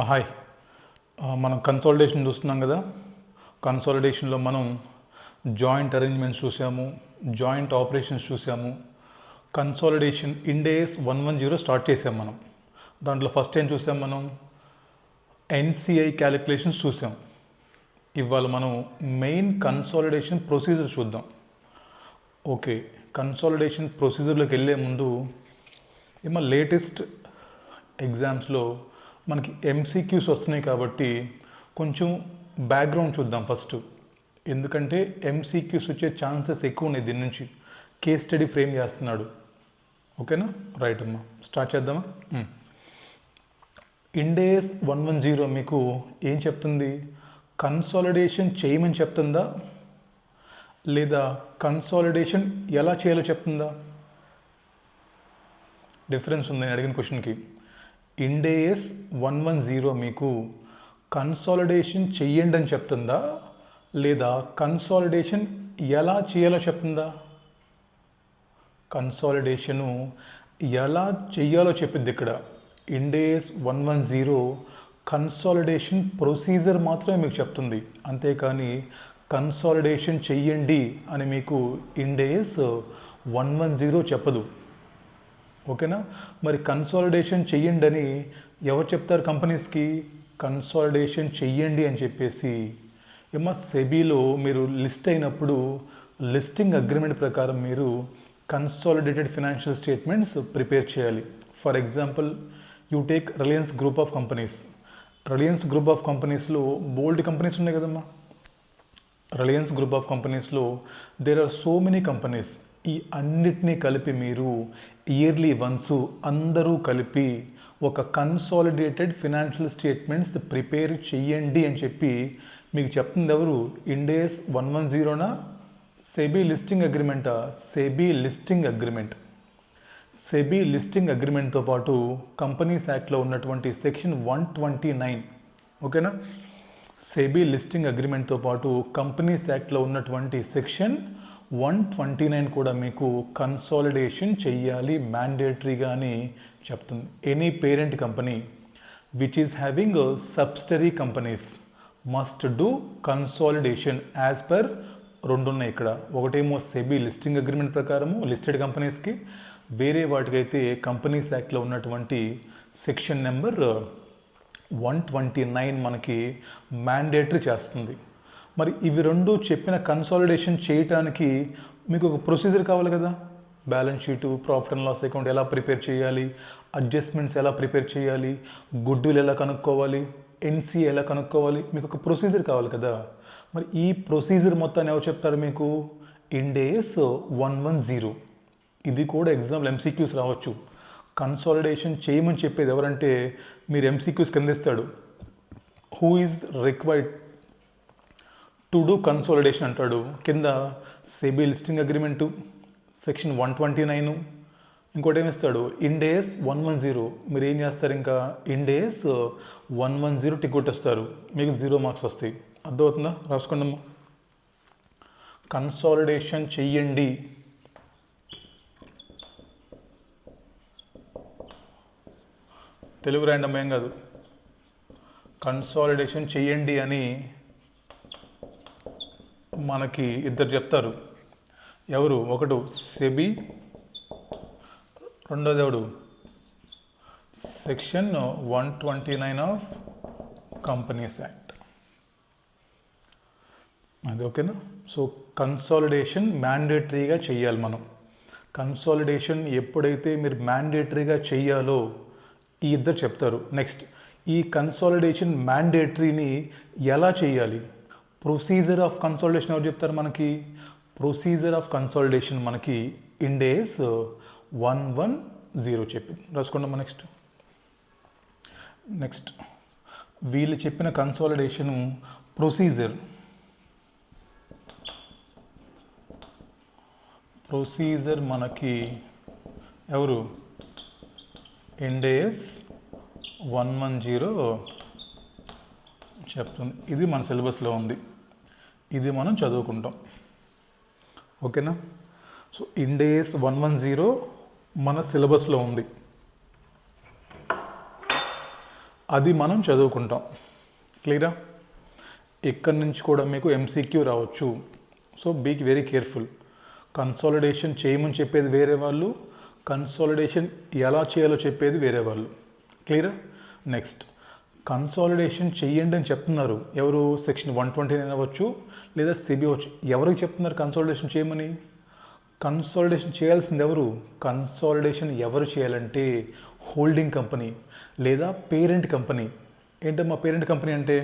Hi. మనం consolidation చూస్తున్నాం కదా. కన్సాలిడేషన్లో మనం జాయింట్ అరేంజ్మెంట్స్ చూసాము, జాయింట్ ఆపరేషన్స్ చూసాము. కన్సాలిడేషన్ ఇండ్ AS 110 స్టార్ట్ చేసాం మనం. దాంట్లో ఫస్ట్ ఏం చూసాం మనం? NCI క్యాలిక్యులేషన్స్ చూసాం. ఇవాళ మనం మెయిన్ కన్సాలిడేషన్ ప్రొసీజర్ చూద్దాం. ఓకే, కన్సాలిడేషన్ ప్రొసీజర్లోకి వెళ్ళే ముందు లేటెస్ట్ ఎగ్జామ్స్లో మనకి MCQs వస్తున్నాయి కాబట్టి కొంచెం బ్యాక్గ్రౌండ్ చూద్దాం ఫస్ట్. ఎందుకంటే MCQs వచ్చే ఛాన్సెస్ ఎక్కువ ఉన్నాయి. దీని నుంచి కేస్ స్టడీ ఫ్రేమ్ చేస్తున్నాడు. ఓకేనా? రైట్ అమ్మా, స్టార్ట్ చేద్దామా? ఇండ్ AS 110 మీకు ఏం చెప్తుంది? కన్సాలిడేషన్ చేయమని చెప్తుందా లేదా కన్సాలిడేషన్ ఎలా చేయాలో చెప్తుందా? డిఫరెన్స్ ఉంది నేను అడిగిన క్వశ్చన్కి. ఇండ్ AS 110 మీకు కన్సాలిడేషన్ చెయ్యండి అని చెప్తుందా లేదా కన్సాలిడేషన్ ఎలా చేయాలో చెప్తుందా? కన్సాలిడేషను ఎలా చెయ్యాలో చెప్పింది ఇక్కడ. ఇండ్ AS 110 కన్సాలిడేషన్ ప్రొసీజర్ మాత్రమే మీకు చెప్తుంది, అంతేకాని కన్సాలిడేషన్ చెయ్యండి అని మీకు ఇండ్ AS 110 చెప్పదు. ఓకేనా? మరి కన్సాలిడేషన్ చెయ్యండి అని ఎవరు చెప్తారు కంపెనీస్కి? కన్సాలిడేషన్ చెయ్యండి అని చెప్పేసి సెబీలో మీరు లిస్ట్ అయినప్పుడు లిస్టింగ్ అగ్రిమెంట్ ప్రకారం మీరు కన్సాలిడేటెడ్ ఫినాన్షియల్ స్టేట్మెంట్స్ ప్రిపేర్ చేయాలి. For example, you take Reliance group of companies. Reliance group of కంపెనీస్లో బోల్డ్ కంపెనీస్ ఉన్నాయి కదమ్మా. రిలయన్స్ గ్రూప్ ఆఫ్ కంపెనీస్లో there are so many companies. ఈ అన్నిటినీ కలిపి మీరు ఇయర్లీ వన్స్ అందరూ కలిపి ఒక కన్సాలిడేటెడ్ ఫినాన్షియల్ స్టేట్మెంట్స్ ప్రిపేర్ చెయ్యండి అని చెప్పి మీకు చెప్తుంది ఎవరు? ఇండ్ AS 110నా సెబీ లిస్టింగ్ అగ్రిమెంటా? SEBI listing agreement. SEBI listing అగ్రిమెంట్తో పాటు కంపెనీస్ యాక్ట్లో ఉన్నటువంటి సెక్షన్ 129, ఓకేనా? సెబీ లిస్టింగ్ అగ్రిమెంట్తో పాటు కంపెనీస్ యాక్ట్లో ఉన్నటువంటి సెక్షన్ 129 కూడా మీకు కన్సాలిడేషన్ చెయ్యాలి మ్యాండేటరీగా అని చెప్తుంది. Any parent company which is having subsidiary companies must do consolidation as per రెండు ఉన్నాయి ఇక్కడ. ఒకటేమో సెబీ లిస్టింగ్ అగ్రిమెంట్ ప్రకారము లిస్టెడ్ కంపెనీస్కి, వేరే వాటికైతే కంపెనీస్ యాక్ట్లో ఉన్నటువంటి సెక్షన్ నెంబర్ 129 మనకి మ్యాండేటరీ చేస్తుంది. మరి ఇవి రెండు చెప్పిన కన్సాలిడేషన్ చేయటానికి మీకు ఒక ప్రొసీజర్ కావాలి కదా. Balance sheet, profit and loss account ఎలా ప్రిపేర్ చేయాలి, అడ్జస్ట్మెంట్స్ ఎలా ప్రిపేర్ చేయాలి, గుడ్ విల్ ఎలా కనుక్కోవాలి, NCA ఎలా కనుక్కోవాలి, మీకు ఒక ప్రొసీజర్ కావాలి కదా. మరి ఈ ప్రొసీజర్ మొత్తాన్ని ఎవరు చెప్తారు మీకు? ఇండ్ AS 110. ఇది కూడా ఎగ్జాంపుల్ MCQs రావచ్చు. కన్సాలిడేషన్ చేయమని చెప్పేది ఎవరంటే మీరు MCQs కింద ఇస్తాడు. Who is required to do consolidation అంటాడు. కింద సెబీ లిస్టింగ్ అగ్రిమెంటు సెక్షన్ 129, ఇంకోటి ఏమిస్తాడు? ఇండ్ AS 110. మీరు ఏం చేస్తారు? ఇంకా ఇండ్ AS 110 టిక్ కొట్టేస్తారు, మీకు 0 మార్క్స్ వస్తాయి. అర్థమవుతుందా? రాసుకోండమ్మా. కన్సాలిడేషన్ చెయ్యండి, తెలుగు రాయండమ్మా, ఏం కాదు. కన్సాలిడేషన్ చెయ్యండి అని మనకి ఇద్దరు చెప్తారు. ఎవరు? ఒకడు సెబీ, రెండోది ఎవడు? Section 129 of companies act. అది ఓకేనా? సో కన్సాలిడేషన్ మ్యాండేటరీగా చెయ్యాలి మనం. కన్సాలిడేషన్ ఎప్పుడైతే మీరు మ్యాండేటరీగా చెయ్యాలో ఈ ఇద్దరు చెప్తారు. నెక్స్ట్, ఈ కన్సాలిడేషన్ మ్యాండేటరీని ఎలా చేయాలి? ప్రొసీజర్ ఆఫ్ కన్సాలిడేషన్ ఎవరు చెప్తారు మనకి? ప్రొసీజర్ ఆఫ్ కన్సాలిడేషన్ మనకి ఇండ్ AS 110 చెప్పింది. రాసుకోండమ్మా. నెక్స్ట్ వీళ్ళు చెప్పిన కన్సాలిడేషను ప్రొసీజర్ మనకి ఎవరు? ఇండ్ AS 110 చెప్తుంది. ఇది మన సిలబస్లో ఉంది, ఇది మనం చదువుకుంటాం. ఓకేనా? సో ఇండ్ AS 110 మన సిలబస్లో ఉంది. అది మనం చదువుకుంటాం. క్లియరా? ఇక్కడి నుంచి కూడా మీకు ఎంసీక్యూ రావచ్చు. So be very careful. Consolidation చేయమని చెప్పేది వేరే వాళ్ళు, కన్సాలిడేషన్ ఎలా చేయాలో చెప్పేది వేరే వాళ్ళు. క్లియరా? నెక్స్ట్, కన్సాలిడేషన్ చెయ్యండి అని చెప్తున్నారు ఎవరు? సెక్షన్ 129 అవ్వచ్చు లేదా సెబీ అవ్వచ్చు. ఎవరికి చెప్తున్నారు కన్సాలిడేషన్ చేయమని? కన్సాలిడేషన్ చేయాల్సింది ఎవరు? కన్సాలిడేషన్ ఎవరు చేయాలంటే హోల్డింగ్ కంపెనీ లేదా పేరెంట్ కంపెనీ. ఏంటమ్మా పేరెంట్ కంపెనీ అంటే?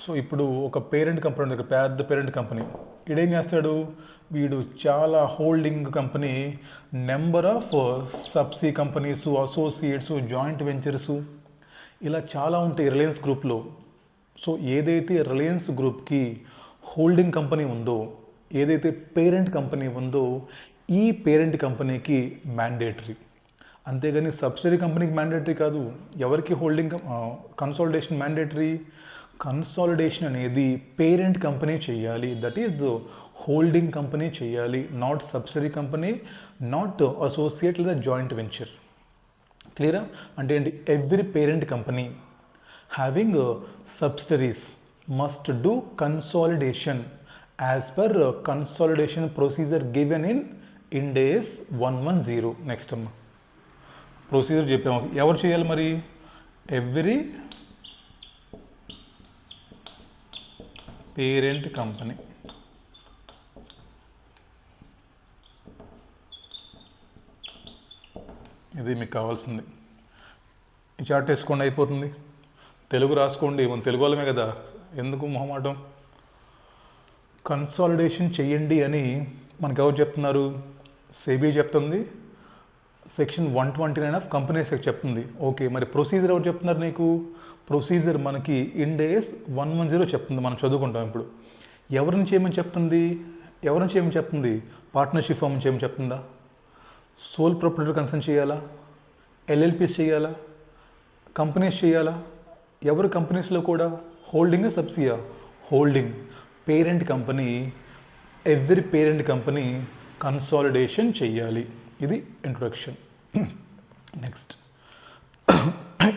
సో ఇప్పుడు ఒక పేరెంట్ కంపెనీ ఉంది, పెద్ద పేరెంట్ కంపెనీ. వీడేం చేస్తాడు? వీడు చాలా holding company, number of subsea companies, associates, joint ventures ఇలా చాలా ఉంటాయి రిలయన్స్ గ్రూప్లో. సో ఏదైతే రిలయన్స్ గ్రూప్కి హోల్డింగ్ కంపెనీ ఉందో, ఏదైతే పేరెంట్ కంపెనీ ఉందో, ఈ పేరెంట్ కంపెనీకి మ్యాండేటరీ. అంతేగాని సబ్సిడరీ కంపెనీకి మ్యాండేటరీ కాదు. ఎవరికి హోల్డింగ్ కన్సాలిడేషన్ మ్యాండేటరీ? కన్సాలిడేషన్ అనేది పేరెంట్ కంపెనీ చేయాలి, దట్ ఈజ్ హోల్డింగ్ కంపెనీ చేయాలి, not subsidiary company, not associate లేదా జాయింట్ వెంచర్. క్లియరా? అంటే ఏంటి? Every parent company having subsidiaries must do consolidation as per consolidation procedure given in Ind AS 110. Next అమ్మ procedure చెప్పాము. ఎవరు చేయాలి మరి? Every parent company. ఇది మీకు కావాల్సింది. ఈ చార్ట్ వేసుకోండి, అయిపోతుంది. తెలుగు రాసుకోండి, మన తెలుగు వాళ్ళమే కదా, ఎందుకు మొహమాటం. కన్సాలిడేషన్ చెయ్యండి అని మనకు ఎవరు చెప్తున్నారు? సెబీ చెప్తుంది, సెక్షన్ 129 ఆఫ్ కంపెనీస్ యాక్ట్ చెప్తుంది. ఓకే, మరి ప్రొసీజర్ ఎవరు చెప్తున్నారు నీకు? ప్రొసీజర్ మనకి Ind AS 110 చెప్తుంది, మనం చదువుకుంటాం ఇప్పుడు. ఎవరిని చేయమని చెప్తుంది? ఎవరిని చేయమని చెప్తుంది? పార్ట్నర్షిప్ ఫామ్ చేయమని చెప్తుందా? సోల్ ప్రొప్రైటర్ కన్సర్న్ చేయాలా? ఎల్ఎల్పీస్ చేయాలా? కంపెనీస్ చేయాలా? ఎవరు కంపెనీస్లో కూడా? హోల్డింగ్ సబ్సియా? Holding. Parent company, every parent company consolidation చెయ్యాలి. ఇది ఇంట్రొడక్షన్. నెక్స్ట్,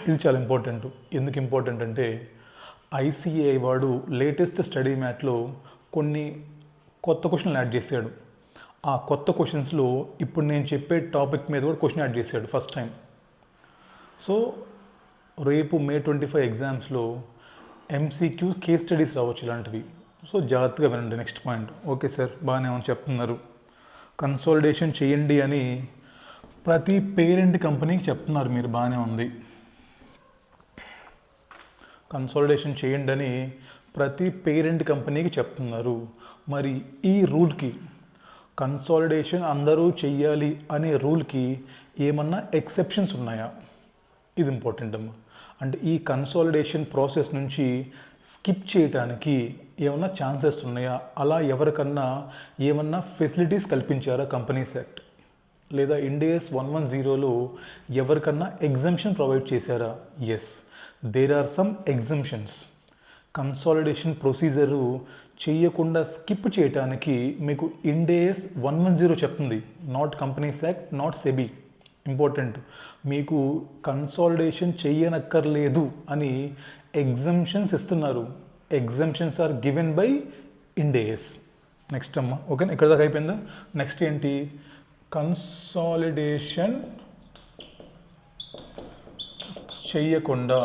ఇది చాలా ఇంపార్టెంట్. ఎందుకు ఇంపార్టెంట్ అంటే ఐసిఏఐ వాడు లేటెస్ట్ స్టడీ మ్యాట్లో కొన్ని కొత్త క్వశ్చన్లు యాడ్ చేశాడు. ఆ కొత్త క్వశ్చన్స్లో ఇప్పుడు నేను చెప్పే టాపిక్ మీద కూడా క్వశ్చన్ యాడ్ చేశాడు ఫస్ట్ టైం. సో రేపు May 25 ఎగ్జామ్స్లో ఎంసీక్యూ కేస్ స్టడీస్ రావచ్చు ఇలాంటివి. సో జాగ్రత్తగా వినండి. Next point. ఓకే సార్, బాగానే ఏమని చెప్తున్నారు. కన్సాలిడేషన్ చేయండి అని ప్రతి పేరెంట్ కంపెనీకి చెప్తున్నారు మీరు, బాగానే ఉంది. కన్సాలిడేషన్ చేయండి అని ప్రతి పేరెంట్ కంపెనీకి చెప్తున్నారు. మరి ఈ రూల్కి, కన్సాలిడేషన్ అందరూ చెయ్యాలి అనే రూల్కి ఏమన్నా ఎక్సెప్షన్స్ ఉన్నాయా? ఇది ఇంపార్టెంట్ అమ్మా. అంటే ఈ కన్సాలిడేషన్ ప్రాసెస్ నుంచి స్కిప్ చేయడానికి ఏమన్నా ఛాన్సెస్ ఉన్నాయా? అలా ఎవరికన్నా ఏమన్నా ఫెసిలిటీస్ కల్పించారా కంపెనీస్ యాక్ట్ లేదా Ind AS 110లో ఎవరికన్నా ఎగ్జంప్షన్ ప్రొవైడ్ చేశారా? Yes, there are some exemptions. Consolidation procedure చేయకుండా స్కిప్ చేయడానికి మీకు Ind AS 110 చెప్తుంది, not companies act, not SEBI. Important. మీకు కన్సాలిడేషన్ చెయ్యనక్కర్లేదు అని ఎగ్జంప్షన్స్ ఇస్తున్నారు. Exemptions are given by Ind AS. Next అమ్మ, ఓకేనా? ఇక్కడ దాకా అయిపోయిందా? నెక్స్ట్ ఏంటి? కన్సాలిడేషన్ చెయ్యకుండా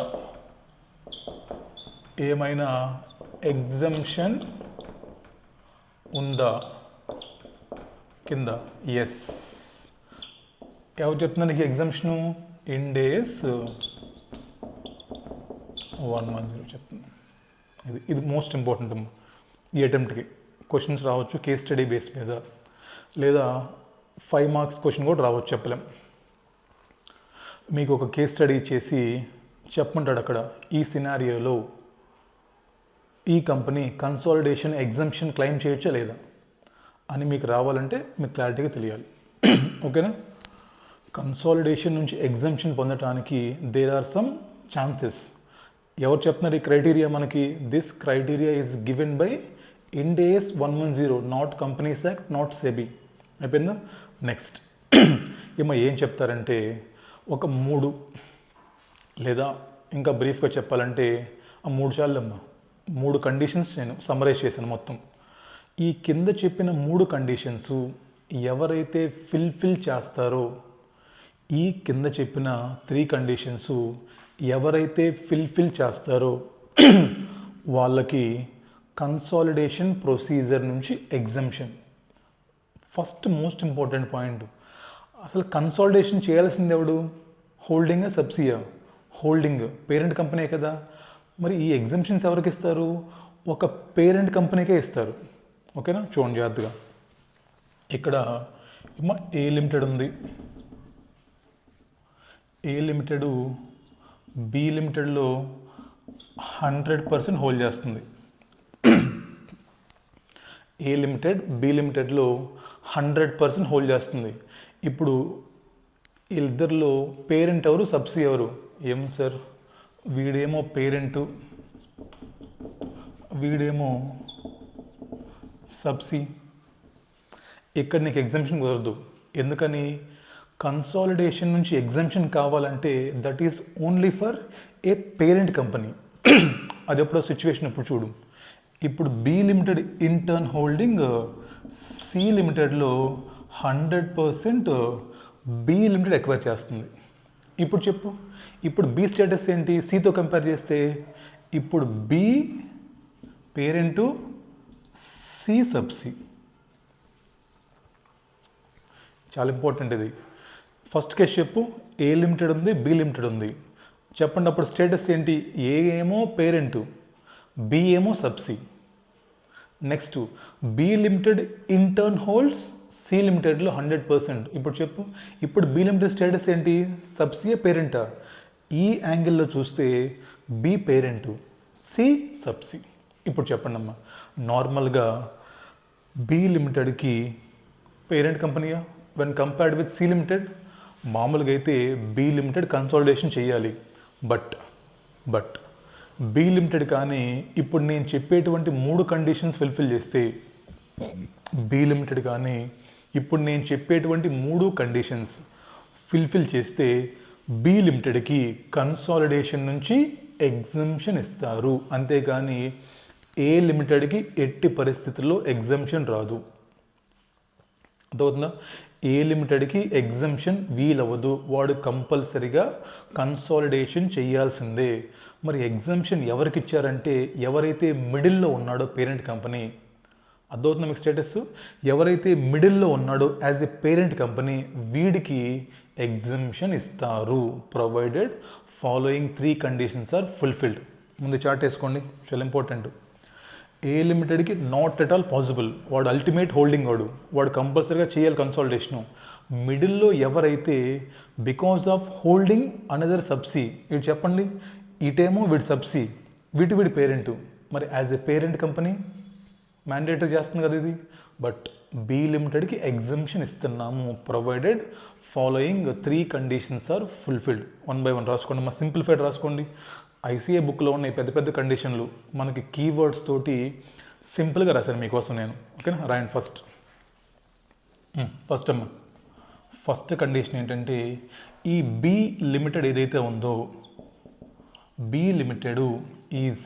ఏమైనా ఎగ్జంప్షన్ ఉందా కింద? ఎస్. ఎవరు చెప్తున్నారు నీకు ఎగ్జంప్షను? Ind AS 110 చెప్తుంది. ఇది మోస్ట్ ఇంపార్టెంట్ అమ్మ. ఈ అటెంప్ట్కి క్వశ్చన్స్ రావచ్చు కేస్ స్టడీ బేస్ మీద, లేదా 5 మార్క్స్ క్వశ్చన్ కూడా రావచ్చు, చెప్పలేం. మీకు ఒక కేస్ స్టడీ చేసి చెప్పమంటాడు అక్కడ, ఈ సినారియోలో ఈ కంపెనీ కన్సాలిడేషన్ ఎగ్జంప్షన్ క్లెయిమ్ చేయొచ్చా లేదా అని మీకు రావాలంటే మీకు క్లారిటీగా తెలియాలి. ఓకేనా? కన్సాలిడేషన్ నుంచి ఎగ్జంప్షన్ పొందడానికి దేర్ ఆర్ సమ్ ఛాన్సెస్. ఎవరు చెప్తున్నారు ఈ క్రైటీరియా మనకి? This criteria is given by Ind AS 110, not companies act, not SEBI. అయిపోయిందా? నెక్స్ట్ ఏమో ఏం చెప్తారంటే, ఒక 3 లేదా ఇంకా బ్రీఫ్గా చెప్పాలంటే ఆ 3 చాలమ్మా. 3 కండిషన్స్ నేను సమ్మరైజ్ చేశాను మొత్తం. ఈ కింద చెప్పిన 3 కండిషన్స్ ఎవరైతే ఫిల్ చేస్తారో, ఈ కింద చెప్పిన 3 కండిషన్స్ ఎవరైతే ఫిల్ చేస్తారో వాళ్ళకి కన్సాలిడేషన్ ప్రొసీజర్ నుంచి exemption. First most important point, అసలు కన్సాలిడేషన్ చేయాల్సింది ఎవడు? హోల్డింగ్ సబ్సియా? హోల్డింగ్ పేరెంట్ కంపెనీ కదా. మరి ఈ ఎగ్జంప్షన్స్ ఎవరికి ఇస్తారు? ఒక పేరెంట్ కంపెనీకే ఇస్తారు. ఓకేనా? చూడండి జాగ్రత్తగా. ఇక్కడ ఏ లిమిటెడ్ ఉంది, ఏ లిమిటెడ్ బి లిమిటెడ్లో 100% హోల్డ్ చేస్తుంది. ఏ లిమిటెడ్ బి లిమిటెడ్లో 100% హోల్డ్ చేస్తుంది. ఇప్పుడు వీళ్ళిద్దరిలో పేరెంట్ ఎవరు, సబ్సి ఎవరు? ఏం సార్, వీడేమో పేరెంటు, వీడేమో సబ్సి. ఇక్కడ నీకు ఎగ్జంప్షన్ కుదరదు. ఎందుకని? కన్సాలిడేషన్ నుంచి ఎగ్జంప్షన్ కావాలంటే that is only for a parent company. అది ఎప్పుడో సిచ్యువేషన్ ఇప్పుడు చూడు. ఇప్పుడు B limited in turn holding C లిమిటెడ్లో 100% బి లిమిటెడ్ ఎక్వైర్ చేస్తుంది. ఇప్పుడు చెప్పు, ఇప్పుడు బి స్టేటస్ ఏంటి సితో కంపేర్ చేస్తే? ఇప్పుడు బి పేరెంటు, సి సబ్సి. చాలా ఇంపార్టెంట్ ఇది. ఫస్ట్ కేసు చెప్పు, ఏ లిమిటెడ్ ఉంది, బి లిమిటెడ్ ఉంది. చెప్పండి అప్పుడు స్టేటస్ ఏంటి? ఏ ఏమో పేరెంటు, బి ఏమో subsi. Next B limited in turn holds C లిమిటెడ్లో 100%. ఇప్పుడు చెప్పు, ఇప్పుడు బి లిమిటెడ్ స్టేటస్ ఏంటి? సబ్సియా పేరెంటా? ఈ యాంగిల్లో చూస్తే బి పేరెంటు, సి సబ్సి. ఇప్పుడు చెప్పండి అమ్మా, నార్మల్గా బి లిమిటెడ్కి పేరెంట్ కంపెనీయా when compared with C limited? మామూలుగా అయితే బి లిమిటెడ్ కన్సాలిడేషన్ చేయాలి. బట్ బి లిమిటెడ్ కానీ ఇప్పుడు నేను చెప్పేటువంటి 3 కండిషన్స్ ఫుల్ఫిల్ చేస్తే, బి లిమిటెడ్ కానీ ఇప్పుడు నేను చెప్పేటువంటి 3 కండిషన్స్ ఫుల్ఫిల్ చేస్తే బి లిమిటెడ్కి కన్సాలిడేషన్ నుంచి ఎగ్జంప్షన్ ఇస్తారు. అంతేగాని ఏ లిమిటెడ్కి ఎట్టి పరిస్థితుల్లో ఎగ్జంప్షన్ రాదు. అర్థమవుతుందా? ఏ లిమిటెడ్కి ఎగ్జంప్షన్ వీలవ్వదు. వాడు కంపల్సరిగా కన్సాలిడేషన్ చేయాల్సిందే. మరి ఎగ్జంప్షన్ ఎవరికి ఇచ్చారంటే ఎవరైతే మిడిల్లో ఉన్నాడో పేరెంట్ కంపెనీ. అర్థమవుతుందా మీకు స్టేటస్? ఎవరైతే మిడిల్లో ఉన్నాడో యాజ్ ఎ పేరెంట్ కంపెనీ వీడికి ఎగ్జంప్షన్ ఇస్తారు, provided following 3 conditions are fulfilled. ముందు చార్ట్ వేసుకోండి, చాలా ఇంపార్టెంట్. ఏ లిమిటెడ్కి నాట్ ఎట్ ఆల్ పాసిబుల్, వాడు అల్టిమేట్ హోల్డింగ్, వాడు కంపల్సరీగా చేయాలి కన్సాలిడేషను. మిడిల్లో ఎవరైతే because of holding another subsi, ఇటు చెప్పండి, ఇటేమో వీడి సబ్సి, వీడి పేరెంటు. మరి as a parent company mandatory చేస్తుంది కదా ఇది. బట్ బి లిమిటెడ్కి ఎగ్జంప్షన్ ఇస్తున్నాము, provided following 3 conditions are fulfilled. 1 by 1 రాసుకోండి, మా సింప్లిఫైడ్ రాసుకోండి. ఐసీఏ బుక్లో ఉన్న పెద్ద పెద్ద కండిషన్లు మనకి కీవర్డ్స్ తోటి సింపుల్గా రాశాను మీకోసం నేను. ఓకేనా? రాయండి ఫస్ట్ అమ్మ. ఫస్ట్ కండిషన్ ఏంటంటే ఈ బి లిమిటెడ్ ఏదైతే ఉందో, B limited is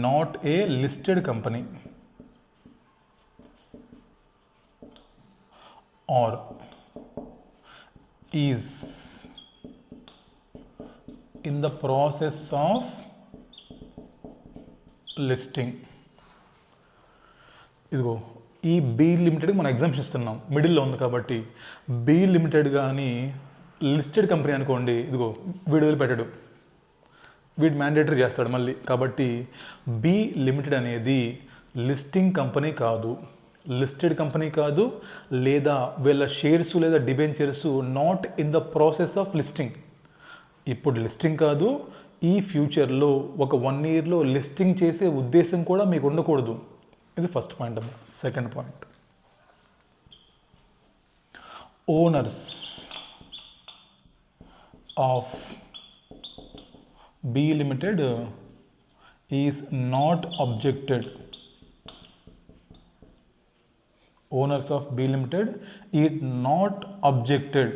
not a listed company or is in the process of listing. ఇదిగో ఈ బి లిమిటెడ్కి మనం ఎగ్జామ్షన్ ఇస్తున్నాం, మిడిల్లో ఉంది కాబట్టి. బి లిమిటెడ్ కానీ లిస్టెడ్ కంపెనీ అనుకోండి, ఇదిగో వీడు వదిలిపెట్టాడు, వీడు మ్యాండేటరీ చేస్తాడు మళ్ళీ. కాబట్టి బి లిమిటెడ్ అనేది లిస్టింగ్ కంపెనీ కాదు, లిస్టెడ్ కంపెనీ కాదు, లేదా వీళ్ళ షేర్స్ లేదా debentures not in the process of listing. ఇప్పుడు లిస్టింగ్ కాదు, ఈ ఫ్యూచర్లో ఒక 1 yearలో లిస్టింగ్ చేసే ఉద్దేశం కూడా మీకు ఉండకూడదు. ఇది ఫస్ట్ పాయింట్ అమ్మా. Second point, owners of B limited is not objected. Owners of B limited is not objected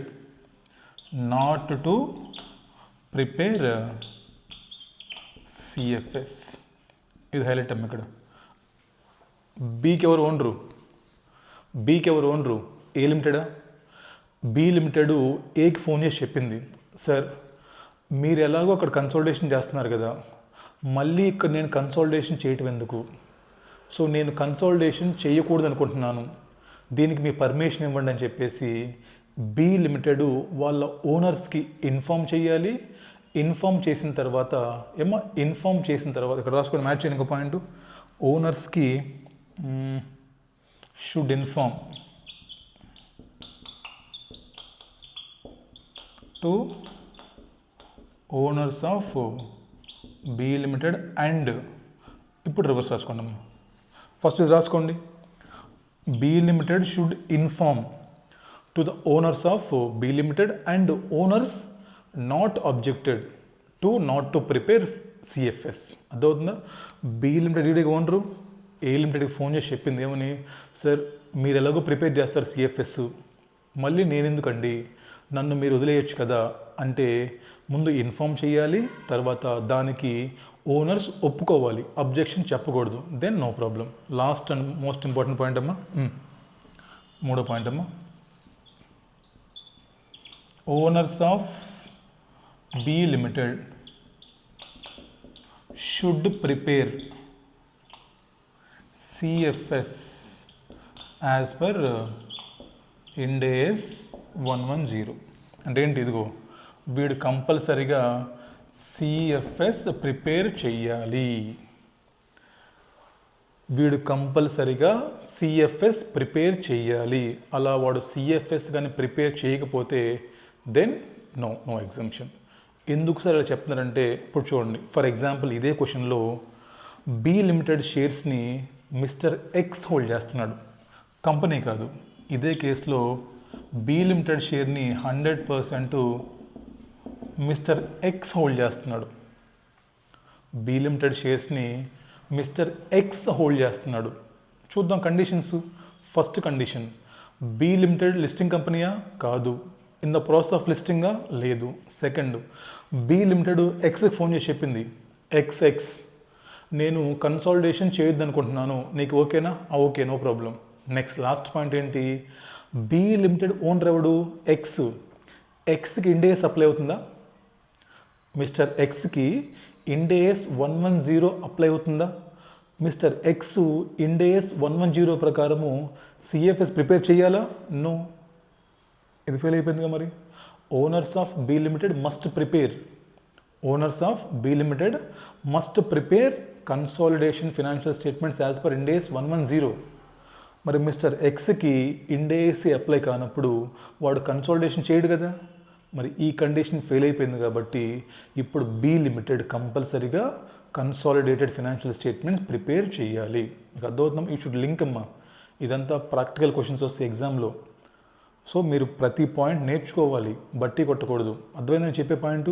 not to prepare CFS. ఇది హైలైట్ అమ్మ ఇక్కడ. బీకి ఎవరు ఓనరు? ఏ లిమిటెడా? బి లిమిటెడ్ ఏకి ఫోన్ చేసి చెప్పింది, సార్ మీరు ఎలాగో అక్కడ కన్సల్టేషన్ చేస్తున్నారు కదా, మళ్ళీ ఇక్కడ నేను కన్సల్టేషన్ చేయటం ఎందుకు? సో నేను కన్సల్టేషన్ చేయకూడదు అనుకుంటున్నాను, దీనికి మీ పర్మిషన్ ఇవ్వండి అని చెప్పేసి బి లిమిటెడ్ వాళ్ళ ఓనర్స్కి ఇన్ఫామ్ చేయాలి. ఇన్ఫామ్ చేసిన తర్వాత ఇక్కడ రాసుకొని మ్యాచ్ చేయండి. ఇంకో పాయింట్, ఓనర్స్కి should inform to owners of B limited and, ఇప్పుడు రివర్స్ రాసుకోండి అమ్మా. ఫస్ట్ ఇది రాసుకోండి, B limited should inform to the owners of B limited and owners not objected not to prepare CFS. అర్థమవుతుందా? బి లిమిటెడ్ ఈడికి owner A లిమిటెడ్కి phone చేసి చెప్పింది ఏమని, సార్ మీరు ఎలాగో ప్రిపేర్ చేస్తారు సిఎఫ్ఎస్, మళ్ళీ నేను ఎందుకండి, నన్ను మీరు వదిలేయచ్చు కదా అంటే ముందు ఇన్ఫామ్ చేయాలి, తర్వాత దానికి ఓనర్స్ ఒప్పుకోవాలి, అబ్జెక్షన్ చెప్పకూడదు, then no problem. Last and most important point అమ్మా, మూడో పాయింట్ అమ్మా, owners of B limited should prepare CFS as per Ind AS 110. అంటే ఏంటి, ఇదిగో వీడు కంపల్సరిగా సిఎఫ్ఎస్ ప్రిపేర్ చెయ్యాలి. అలా వాడు సిఎఫ్ఎస్ కానీ ప్రిపేర్ చేయకపోతే దెన్ నో ఎగ్జంప్షన్. ఎందుకు సార్ ఇలా చెప్తున్నారంటే, ఇప్పుడు చూడండి, ఫర్ ఎగ్జాంపుల్ ఇదే క్వశ్చన్లో బి లిమిటెడ్ షేర్స్ని మిస్టర్ ఎక్స్ హోల్డ్ చేస్తున్నాడు, కంపెనీ కాదు. ఇదే కేసులో బి లిమిటెడ్ షేర్ని 100% మిస్టర్ ఎక్స్ హోల్డ్ చేస్తున్నాడు. బి లిమిటెడ్ షేర్స్ని మిస్టర్ ఎక్స్ హోల్డ్ చేస్తున్నాడు. చూద్దాం conditions. First condition, B limited listing కంపెనీయా? కాదు. ఇన్ ద ప్రాసెస్ ఆఫ్ లిస్టింగా? లేదు. సెకండ్, బి లిమిటెడ్ ఎక్స్కి ఫోన్ చేసి చెప్పింది, ఎక్స్ నేను కన్సాలిడేషన్ చేయొద్దు అనుకుంటున్నాను, నీకు ఓకేనా? Okay, no problem. Next last point ఏంటి, బి లిమిటెడ్ ఓనర్ ఎవడు? ఎక్స్కి ఇండ్ AS అప్లై అవుతుందా? మిస్టర్ ఎక్స్కి ఇండ్ AS 110 అప్లై అవుతుందా? మిస్టర్ ఎక్స్ ఇండ్ AS 110 ప్రకారము సిఎఫ్ఎస్ ప్రిపేర్ చేయాలా? నో. ఇది ఫెయిల్ అయిపోయిందిగా మరి. Owners of B limited must prepare consolidation financial statements as per Ind AS 110. మరి మిస్టర్ ఎక్స్కి ఇండ్ AS అప్లై కానప్పుడు వాడు కన్సాలిడేషన్ చేయడు కదా. మరి ఈ కండిషన్ ఫెయిల్ అయిపోయింది కాబట్టి ఇప్పుడు బి లిమిటెడ్ కంపల్సరీగా కన్సాలిడేటెడ్ ఫినాన్షియల్ స్టేట్మెంట్స్ ప్రిపేర్ చేయాలి. మీకు అర్థమవుతుందా? యూ షుడ్ లింక్ అమ్మా. ఇదంతా ప్రాక్టికల్ క్వశ్చన్స్ వస్తాయి ఎగ్జామ్లో. సో మీరు ప్రతి పాయింట్ నేర్చుకోవాలి, బట్టి కొట్టకూడదు. అర్థమైందని చెప్పే పాయింట్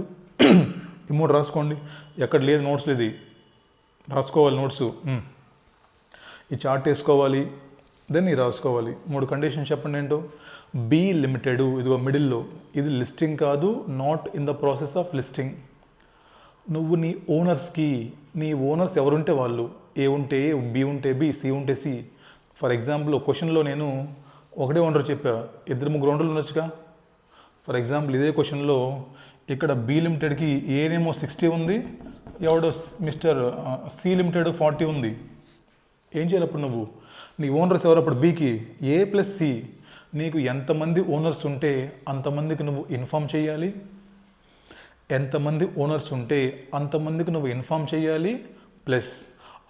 ఈ మూడు రాసుకోండి. ఎక్కడ లేదు నోట్స్లు, ఇది రాసుకోవాలి నోట్స్. ఈ చార్ట్ వేసుకోవాలి, దెన్ ఇది రాసుకోవాలి. 3 కండిషన్స్ చెప్పండి ఏంటో. బి లిమిటెడ్ ఇదిగో మిడిల్లో, ఇది లిస్టింగ్ కాదు, not in the process of listing. నువ్వు నీ ఓనర్స్ ఎవరుంటే వాళ్ళు, ఏ ఉంటే ఏ, బి ఉంటే బి, సి ఉంటే సి. ఫర్ ఎగ్జాంపుల్ క్వశ్చన్లో నేను ఒకటే ఓనర్ చెప్పా, 2-3 ఓనర్లు ఉండొచ్చుగా. ఫర్ ఎగ్జాంపుల్ ఇదే క్వశ్చన్లో ఇక్కడ బి లిమిటెడ్కి ఏనేమో 60 ఉంది, ఎవడో మిస్టర్ సి లిమిటెడ్ 40 ఉంది. ఏం చేయాలి అప్పుడు నువ్వు? నీ ఓనర్స్ ఎవరు అప్పుడు? బీకి ఏ ప్లస్ సి. నీకు ఎంతమంది ఓనర్స్ ఉంటే అంతమందికి నువ్వు ఇన్ఫామ్ చేయాలి. ఎంతమంది ఓనర్స్ ఉంటే అంతమందికి నువ్వు ఇన్ఫామ్ చేయాలి, ప్లస్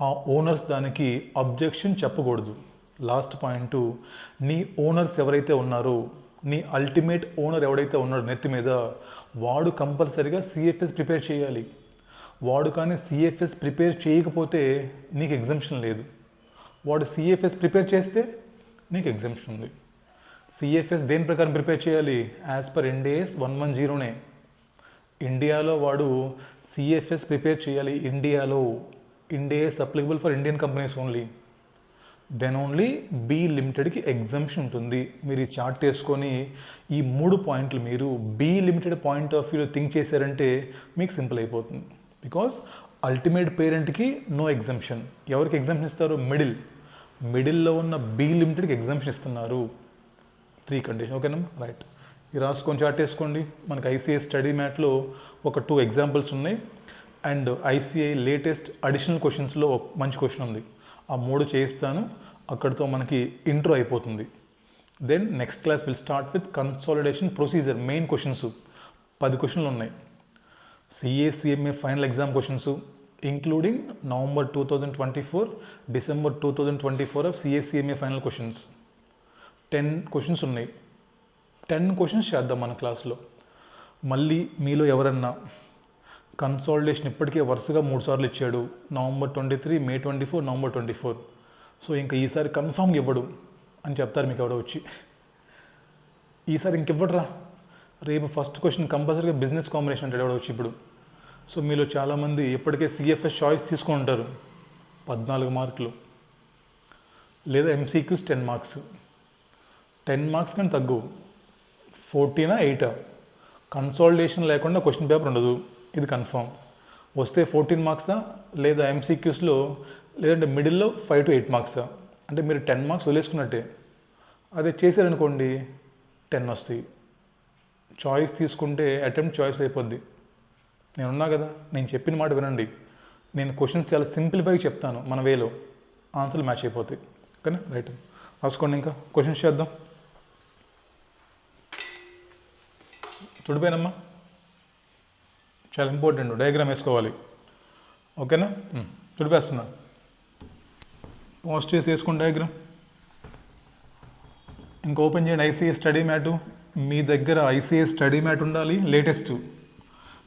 ఆ ఓనర్స్ దానికి అబ్జెక్షన్ చెప్పకూడదు. లాస్ట్ పాయింట్, నీ ఓనర్స్ ఎవరైతే ఉన్నారో, నీ అల్టిమేట్ ఓనర్ ఎవడైతే ఉన్నాడో నెత్తి మీద, వాడు కంపల్సరీగా సిఎఫ్ఎస్ ప్రిపేర్ చేయాలి. వాడు కానీ సిఎఫ్ఎస్ ప్రిపేర్ చేయకపోతే నీకు ఎగ్జంప్షన్ లేదు. వాడు సిఎఫ్ఎస్ ప్రిపేర్ చేస్తే నీకు ఎగ్జంప్షన్ ఉంది. సిఎఫ్ఎస్ దేని ప్రకారం ప్రిపేర్ చేయాలి? యాజ్ పర్ ఇండ్ AS 110నే. ఇండియాలో వాడు సిఎఫ్ఎస్ ప్రిపేర్ చేయాలి. ఇండియాలో Ind AS applicable for Indian companies only. Then only B లిమిటెడ్కి ఎగ్జంప్షన్ ఉంటుంది. మీరు ఈ చార్ట్ వేసుకొని ఈ 3 పాయింట్లు మీరు బి లిమిటెడ్ పాయింట్ ఆఫ్ వ్యూలో థింక్ చేశారంటే మీకు సింపుల్ అయిపోతుంది. బికాస్ అల్టిమేట్ పేరెంట్కి నో ఎగ్జంప్షన్. ఎవరికి ఎగ్జంప్షన్ ఇస్తారు? మిడిల్లో ఉన్న బి లిమిటెడ్కి ఎగ్జంప్షన్ ఇస్తున్నారు. 3 కండిషన్. ఓకేనా? రైట్. ఇది రాసుకొని చార్ట్ వేసుకోండి. మనకి ఐసీఐ స్టడీ మ్యాట్లో ఒక 2 ఎగ్జాంపుల్స్ ఉన్నాయి. అండ్ ఐసీఐ లేటెస్ట్ అడిషనల్ క్వశ్చన్స్లో మంచి క్వశ్చన్ ఉంది. ఆ 3 చేయిస్తాను. అక్కడితో మనకి ఇంట్రో అయిపోతుంది. Then next class will start with consolidation procedure. Main questions 10 క్వశ్చన్లు ఉన్నాయి. CA final exam questions including November 2024, December 2024 of CA final questions. 10 questions ఉన్నాయి. 10 క్వశ్చన్స్ చేద్దాం మన క్లాస్లో. మళ్ళీ మీలో ఎవరన్నా కన్సాలిడేషన్ ఇప్పటికే వరుసగా 3 సార్లు ఇచ్చాడు. November 23, May 24, November 24. సో ఇంకా ఈసారి కన్ఫామ్గా ఇవ్వడు అని చెప్తారు మీకు ఎవడో వచ్చి. ఈసారి ఇంకివ్వడరా, రేపు ఫస్ట్ క్వశ్చన్ కంపల్సరీగా బిజినెస్ కాంబినేషన్ అంటాడు ఎవడో వచ్చి ఇప్పుడు. సో మీలో చాలామంది ఇప్పటికే సిఎఫ్ఎస్ చాయిస్ తీసుకొని ఉంటారు. 14 మార్కులు లేదా ఎంసీక్యూస్ 10 మార్క్స్. 10 మార్క్స్ కానీ తగ్గు. 14 8 కన్సాలిడేషన్ లేకుండా క్వశ్చన్ పేపర్ ఉండదు. ఇది కన్ఫర్మ్. వస్తే 14 మార్క్సా, లేదా ఎంసీక్యూస్లో లేదంటే మిడిల్లో 5 to 8 మార్క్సా. అంటే మీరు 10 మార్క్స్ వదిలేసుకున్నట్టే. అదే చేశారనుకోండి 10 వస్తాయి. చాయిస్ తీసుకుంటే అటెంప్ట్ చాయిస్ అయిపోద్ది. నేనున్నా కదా, నేను చెప్పిన మాట వినండి. నేను క్వశ్చన్స్ చాలా సింప్లిఫై చెప్తాను మన వేలో. ఆన్సర్లు మ్యాచ్ అయిపోతాయి. ఓకేనా? రైట్. రాసుకోండి. ఇంకా క్వశ్చన్స్ చేద్దాం. చూడిపోయానమ్మా, చాలా ఇంపార్టెంట్. డయాగ్రామ్ వేసుకోవాలి. ఓకేనా? చూడిపేస్తున్నా. పాస్ట్ చేసి వేసుకోండి డయాగ్రామ్. ఇంకా ఓపెన్ చేయండి ఐసీఐ స్టడీ మ్యాటు. మీ దగ్గర ఐసీఐ స్టడీ మ్యాట్ ఉండాలి లేటెస్ట్,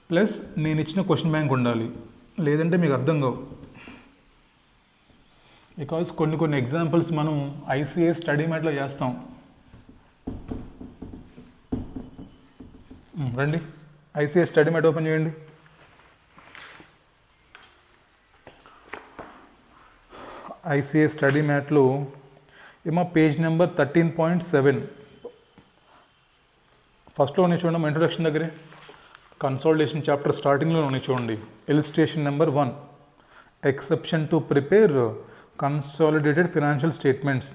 ప్లస్ నేను ఇచ్చిన క్వశ్చన్ బ్యాంక్ ఉండాలి. లేదంటే మీకు అర్థం కావు. బికాజ్ కొన్ని ఎగ్జాంపుల్స్ మనం ఐసీఐ స్టడీ మ్యాట్లో చేస్తాం. రండి, ఐసీఐ స్టడీ మ్యాట్ ఓపెన్ చేయండి. ఐసీఐ స్టడీ మ్యాట్లో ఏమో పేజ్ నెంబర్ 13.7 ఫస్ట్లో ఉన్నాయి చూడండి. ఇంట్రొడక్షన్ దగ్గరే కన్సాలిడేషన్ చాప్టర్ స్టార్టింగ్లో ఉన్నాయి చూడండి. Illustration number 1, exception to prepare consolidated financial statements.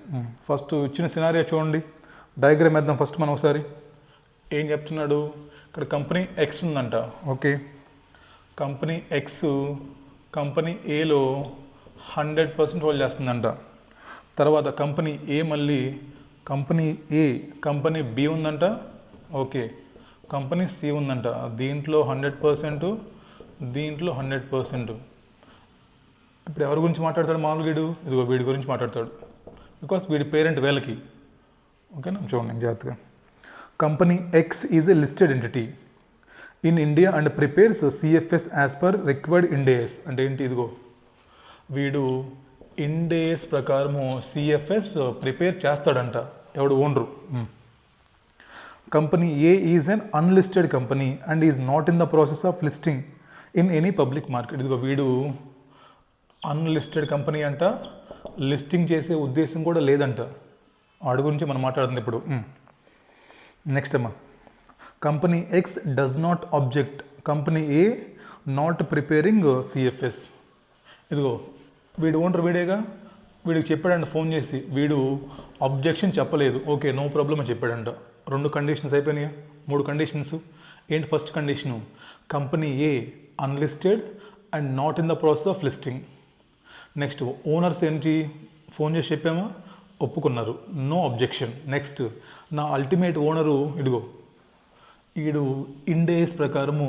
First ఇచ్చిన సినారియో చూడండి. డయాగ్రామ్ వేద్దాం ఫస్ట్ మనం ఒకసారి. ఏం చెప్తున్నాడు ఇక్కడ? కంపెనీ ఎక్స్ ఉందంట. ఓకే, కంపెనీ ఎక్స్ కంపెనీ ఏలో 100% హోల్డ్ చేస్తుందంట. తర్వాత కంపెనీ ఏ మళ్ళీ కంపెనీ బి ఉందంట. ఓకే, కంపెనీ సి ఉందంట. దీంట్లో 100%, దీంట్లో 100%. ఇప్పుడు ఎవరి గురించి మాట్లాడతాడు మామూలుగా? ఇదిగో వీడి గురించి మాట్లాడతాడు. బికాస్ వీడి పేరెంట్ వీళ్ళకి. ఓకేనా? చూడండి జాగ్రత్తగా. Company X is a listed entity in India and prepares CFS as per required Ind AS. అంటే ఏంటి? ఇదిగో వీడు ఇండేస్ ప్రకారము సిఎఫ్ఎస్ ప్రిపేర్ చేస్తాడంట. ఎవడు? Owner. Company A is un unlisted company and is not in the process of listing in any public market. ఇదిగో వీడు unlisted company అంట. లిస్టింగ్ చేసే ఉద్దేశం కూడా లేదంట. వాడి గురించి మనం మాట్లాడుతుంది ఇప్పుడు. నెక్స్ట్ అమ్మా, company X does not object company A not preparing CFS. ఇదిగో వీడు ఓనర్ వీడేగా, వీడికి చెప్పాడంట ఫోన్ చేసి. వీడు అబ్జెక్షన్ చెప్పలేదు. ఓకే, నో ప్రాబ్లం అని చెప్పాడంట. 2 కండిషన్స్ అయిపోయినాయి. 3 కండిషన్స్ ఏంటి? First condition company A unlisted and not in the process of listing. Next owners ఏంటి? ఫోన్ చేసి చెప్పామా, ఒప్పుకున్నారు, నో అబ్జెక్షన్. నెక్స్ట్ నా అల్టిమేట్ ఓనరు ఇదిగో వీడు ఇండేస్ ప్రకారము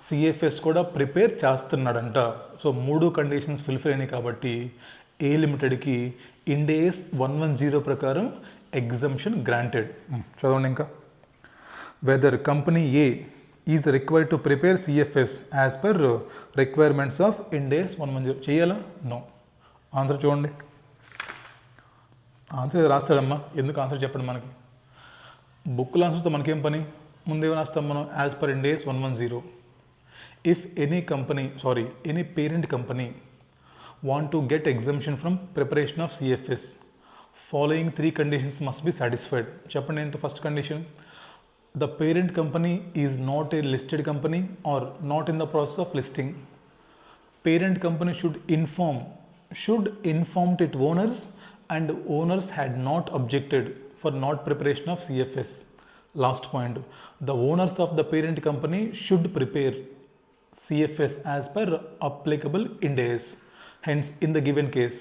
సిఎఫ్ఎస్ కూడా ప్రిపేర్ చేస్తున్నాడంట. సో 3 కండిషన్స్ ఫుల్ఫిల్ అయినాయి కాబట్టి ఏ లిమిటెడ్కి ఇండేస్ 110 ప్రకారం ఎగ్జంప్షన్ గ్రాంటెడ్. చదవండి ఇంకా. Whether company A is required to prepare CFS as per requirements of Ind AS 110. చేయాలా? నో. ఆన్సర్ చూడండి. ఆన్సర్ రాస్తాడమ్మా. ఎందుకు ఆన్సర్ చెప్పండి మనకి? బుక్లో ఆన్సర్తో మనకేం పని? ముందేమో రాస్తాం మనం? As per Ind AS 110. If any parent company want to get exemption from preparation of CFS following 3 conditions must be satisfied. చెప్పండి ఏంటి first condition? The parent company is not a listed company or not in the process of listing. Parent company should inform to its owners and owners had not objected for not preparation of CFS. Last point, the owners of the parent company should prepare CFS as per applicable Ind AS. Hence, in the given case,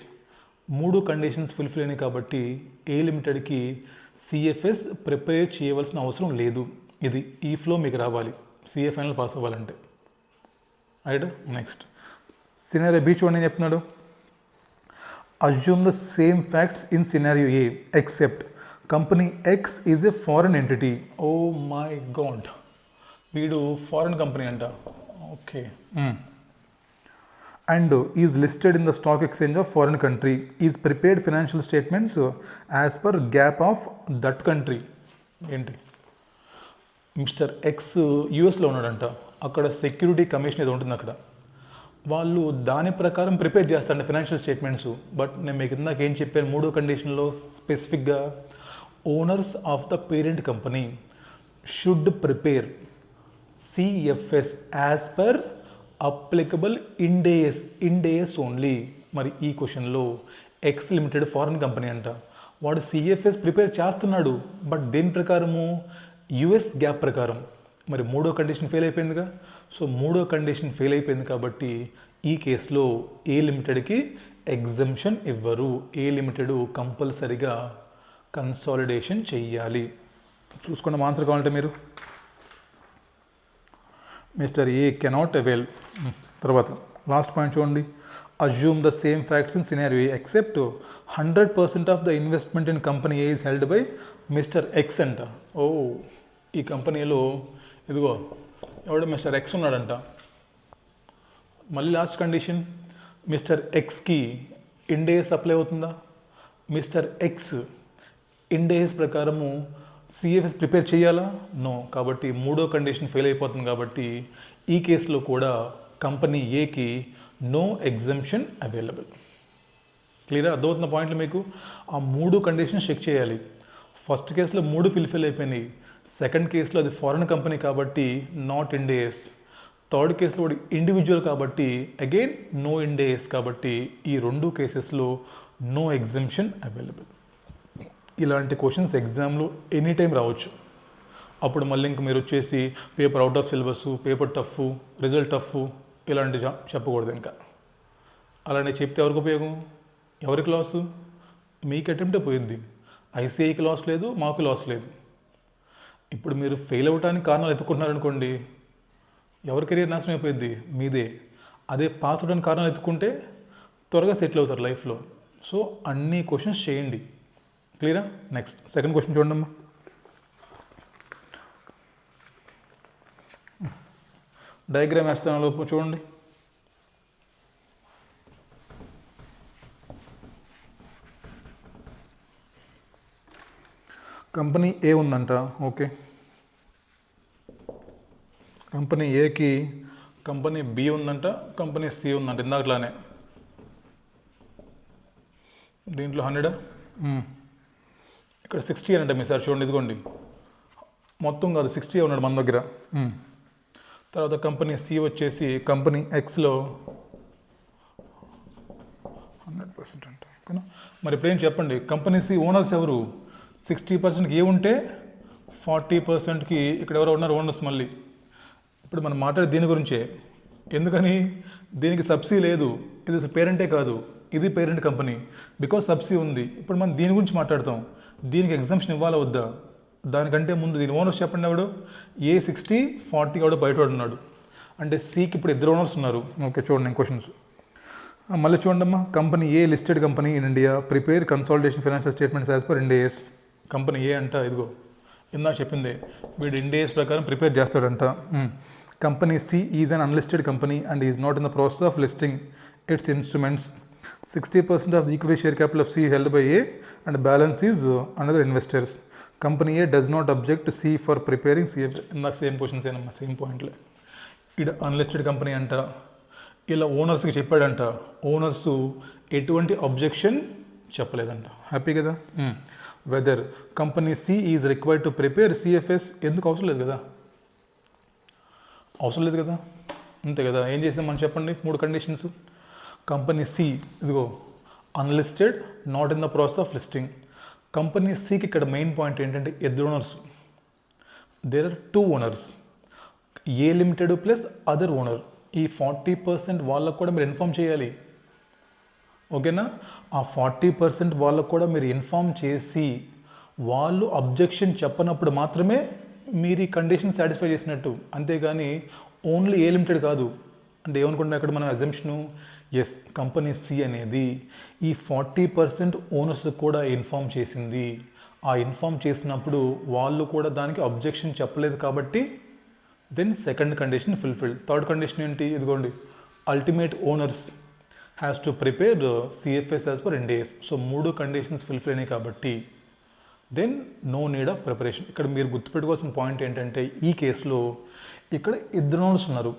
మూడు conditions fulfil అయినాయి కాబట్టి ఏ లిమిటెడ్కి CFS prepare చేయవలసిన అవసరం లేదు. ఇది ఈ flow మీకు రావాలి సిఏ ఫైనల్ పాస్ అవ్వాలంటే. రైట్, నెక్స్ట్ సినారియో బి చూడండి ఏం చెప్తున్నాడు. Assume the same facts in scenario A except company X is a foreign entity. Oh my god, వీడు ఫారెన్ కంపెనీ అంట. Okay. And is listed in the stock exchange of foreign country, is prepared financial statements as per GAAP of that country. ఏంటి, mister X యూఎస్లో ఉన్నాడంట, అక్కడ security commission ఏదో ఉంటుంది, అక్కడ వాళ్ళు దాని ప్రకారం ప్రిపేర్ చేస్తారంట ఫినాన్షియల్ స్టేట్మెంట్స్. బట్ నేను మీకు ఇందాక ఏం చెప్పాను, మూడో కండిషన్లో స్పెసిఫిక్గా owners of the parent company should prepare CFS as per applicable Ind AS only. మరి ఈ క్వశ్చన్లో ఎక్స్ లిమిటెడ్ ఫారెన్ కంపెనీ అంట, వాడు సిఎఫ్ఎస్ ప్రిపేర్ చేస్తున్నాడు, బట్ దేని ప్రకారము? యుఎస్ గ్యాప్ ప్రకారం. మరి మూడో కండిషన్ ఫెయిల్ అయిపోయిందిగా. సో మూడో కండిషన్ ఫెయిల్ అయిపోయింది కాబట్టి ఈ కేసులో ఏ లిమిటెడ్కి ఎగ్జంప్షన్ ఇవ్వరు. ఏ లిమిటెడ్ కంపల్సరిగా కన్సాలిడేషన్ చెయ్యాలి. చూసుకున్న ఆన్సర్ కావాలంటే మీరు మిస్టర్ ఏ కెనాట్ అవైల్. తర్వాత లాస్ట్ పాయింట్ చూడండి. Assume the same facts in scenario A except 100% of the investment in company A is held by mister X అంట. ఓ, ఈ కంపెనీలో ఇదిగో ఎవడో మిస్టర్ ఎక్స్ ఉన్నాడంట. మళ్ళీ లాస్ట్ కండిషన్, మిస్టర్ ఎక్స్కి ఇండ్ ఏఎస్ అప్లై అవుతుందా? మిస్టర్ ఎక్స్ ఇండ్ ఏఎస్ ప్రకారము సిఎఫ్ఎస్ ప్రిపేర్ చేయాలా? నో. కాబట్టి మూడో కండిషన్ ఫెయిల్ అయిపోతుంది. కాబట్టి ఈ కేసులో కూడా కంపెనీ ఏకి నో ఎగ్జంప్షన్ అవైలబుల్. క్లియరా? అర్థమవుతున్న పాయింట్లు మీకు. ఆ మూడు కండిషన్స్ చెక్ చేయాలి. ఫస్ట్ కేసులో మూడు ఫుల్ఫిల్ అయిపోయినాయి, సెకండ్ కేసులో అది ఫారెన్ కంపెనీ కాబట్టి నాట్ ఇండ్ ఏఎస్, థర్డ్ కేసులో కూడా ఇండివిజువల్ కాబట్టి అగైన్ నో ఇండ్ ఏఎస్. కాబట్టి ఈ రెండు కేసెస్లో నో ఎగ్జంప్షన్ అవైలబుల్. ఇలాంటి క్వశ్చన్స్ ఎగ్జామ్లో ఎనీ టైం రావచ్చు. అప్పుడు మళ్ళీ ఇంక మీరు వచ్చేసి paper out of syllabus, paper tough, result tough ఇలాంటి చెప్పకూడదు. ఇంకా అలాంటి చెప్తే ఎవరికి ఉపయోగం? ఎవరికి లాసు? మీకు అటెంప్టే పోయింది. ఐసీఐకి లాస్ లేదు, మాకు లాస్ లేదు. ఇప్పుడు మీరు ఫెయిల్ అవ్వడానికి కారణాలు ఎత్తుకుంటున్నారనుకోండి, ఎవరి కెరీర్ నాశనం అయిపోయింది? మీదే. అదే పాస్ అవ్వడానికి కారణాలు ఎత్తుకుంటే త్వరగా సెటిల్ అవుతారు లైఫ్లో. సో అన్ని క్వశ్చన్స్ చేయండి. క్లియరా? నెక్స్ట్ సెకండ్ క్వశ్చన్ చూడండి. డయాగ్రామ్ వేస్తాను లోపు చూడండి. కంపెనీ ఏ ఉందంట. ఓకే, కంపెనీ ఏకి కంపెనీ బి ఉందంట, కంపెనీ సి ఉందంట. ఇందాకట్లానే దీంట్లో 100, ఇక్కడ 60 అనంట. మీ సార్ చూడండి, ఇదిగోండి మొత్తం కాదు 60 ఉన్నాడు మన దగ్గర. తర్వాత కంపెనీ సి వచ్చేసి కంపెనీ ఎక్స్లో 100% అంట. ఓకేనా? మరి ఇప్పుడు ఏం చెప్పండి, కంపెనీ సి ఓనర్స్ ఎవరు? 60%కి ఏ ఉంటే 40%కి ఇక్కడ ఎవరో ఉన్నారు ఓనర్స్. మళ్ళీ ఇప్పుడు మనం మాట్లాడే దీని గురించే. ఎందుకని? దీనికి సబ్సిడీ లేదు, ఇది పేరెంటే కాదు, ఇది పేరెంట్ కంపెనీ. బికాజ్ సబ్సిడీ ఉంది. ఇప్పుడు మనం దీని గురించి మాట్లాడతాం. దీనికి ఎగ్జంప్షన్ ఇవ్వాలా వద్దా? దానికంటే ముందు దీని ఓనర్స్ చెప్పండి. ఎవడు? ఏ 60, 40 ఎవడో బయట ఉన్నాడు అంటే సికి ఇప్పుడు ఇద్దరు ఓనర్స్ ఉన్నారు. ఓకే, చూడండి క్వశ్చన్స్ మళ్ళీ చూడండి అమ్మా. Company A listed company in India, prepare consolidation financial statements as per Ind AS. Company A అంట, ఇదిగో ఇందాక చెప్పిందే, వీడు ఇండ్ ఏఎస్ ప్రకారం ప్రిపేర్ చేస్తాడంట. Company C is un unlisted company and is not in the process of listing its instruments. 60% of the equity share capital of C held by A and balance is another investors. Company A does not object C for preparing CF. ఇందాక same questions ఏనమ్మా, same పాయింట్లే. ఇక్కడ unlisted company అంట, ఇలా ఓనర్స్కి చెప్పాడంట. Owners ఎటువంటి objection చెప్పలేదంట. హ్యాపీ కదా. Whether company C is required to prepare CFS, ఎందుకు అవసరం లేదు కదా, అవసరం లేదు కదా, అంతే కదా. ఏం చేసినా మనం చెప్పండి, 3 కండిషన్స్. కంపెనీ సి ఇదిగో unlisted, not in the process of listing. Company సికి ఇక్కడ మెయిన్ పాయింట్ ఏంటంటే ఇద్దరు owners, there are 2 owners, A limited plus other owner. ఈ 40% వాళ్ళకు కూడా మీరు ఇన్ఫామ్ చేయాలి, ఓకేనా. ఆ 40% వాళ్ళకు కూడా మీరు ఇన్ఫామ్ చేసి వాళ్ళు అబ్జెక్షన్ చెప్పనప్పుడు మాత్రమే మీరు ఈ కండిషన్ సాటిస్ఫై చేసినట్టు, అంతేగాని ఓన్లీ ఏ లిమిటెడ్ కాదు. అంటే ఏమనుకుంటున్నా ఇక్కడ మనం అజంప్షను, ఎస్ కంపెనీ సి అనేది ఈ 40% ఓనర్స్ కూడా ఇన్ఫామ్ చేసింది. ఆ ఇన్ఫామ్ చేసినప్పుడు వాళ్ళు కూడా దానికి అబ్జెక్షన్ చెప్పలేదు కాబట్టి then second condition fulfilled. Third condition ఏంటి, ఇదిగోండి ultimate owners has to prepare CFS as per Ind AS. So 3 conditions fulfil అయినాయి కాబట్టి then no need of preparation. ఇక్కడ మీరు గుర్తుపెట్టుకోవాల్సిన పాయింట్ ఏంటంటే ఈ కేసులో ఇక్కడ ఇద్దరు ఓనర్స్ ఉన్నారు,